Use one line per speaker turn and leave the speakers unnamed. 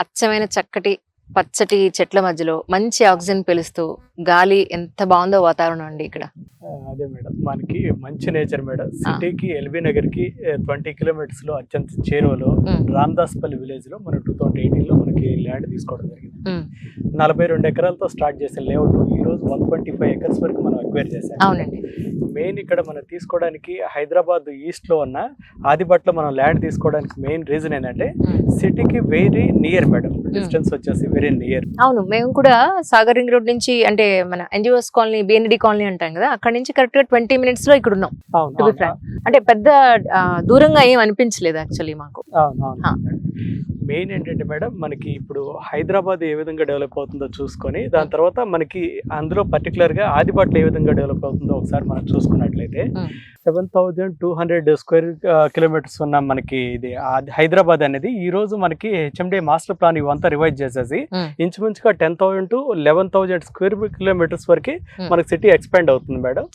అచ్చమైన చక్కటి పచ్చటి చెట్ల మధ్యలో మంచి ఆక్సిజన్ పీలుస్తూ గాలి ఎంత బాగుందో వాతావరణం అండి ఇక్కడ.
అదే మేడం, మనకి మంచి నేచర్ మేడం. సిటీకి ఎల్బీ నగర్ కి 20 కిలోమీటర్స్ లో అత్యంత చేరువలో రామదాస్పల్లి విలేజ్ లో మనం 2018 లో మనకి ల్యాండ్ తీసుకోవడం జరిగింది. 42 ఎకరాలతో స్టార్ట్ చేసిన లేఅవుట్ ఈ రోజు 125 ఎకర్స్ వరకు మనం అక్వైర్ చేసాం.
అవునండి.
మెయిన్ ఇక్కడ మనం తీసుకోవడానికి హైదరాబాద్ ఈస్ట్ లో ఉన్న ఆదిబట్లో మనం ల్యాండ్ తీసుకోవడానికి మెయిన్ రీజన్ ఏంటంటే సిటీకి వెరీ నియర్ మేడం. డిస్టెన్స్ వచ్చేసి వెరీ నియర్.
అవును, మేము కూడా సాగర్ రింగ్ రోడ్ నుంచి అంటే మన ఎన్జిఓస్ కాలనీ, బిఎన్డి కాలనీ అంటాం కదా, అక్కడ నుంచి కరెక్ట్ గా 20 minutes లో ఇక్కడ ఉన్నాం. To be frank. అంటే పెద్ద దూరంగా ఏం అనిపించలేదు యాక్చువల్లీ మాకు.
మెయిన్ ఏంటంటే మేడం, మనకి ఇప్పుడు హైదరాబాద్ ఏ విధంగా డెవలప్ అవుతుందో చూసుకొని దాని తర్వాత మనకి అందులో పర్టికులర్ గా ఆదిబట్లో ఏ విధంగా డెవలప్ అవుతుందో ఒకసారి మనం చూసుకున్నట్లయితే 7,200 స్క్వేర్ కిలోమీటర్స్ ఉన్న మనకి ఇది హైదరాబాద్ అనేది ఈ రోజు మనకి హెచ్ఎండి మాస్టర్ ప్లాన్ ఇవంతా రివైజ్ చేసేసి ఇంచుమించుగా 10,000 to 11,000 స్క్వేర్ కిలోమీటర్స్ వరకు మనకి సిటీ ఎక్స్పాండ్ అవుతుంది మేడం.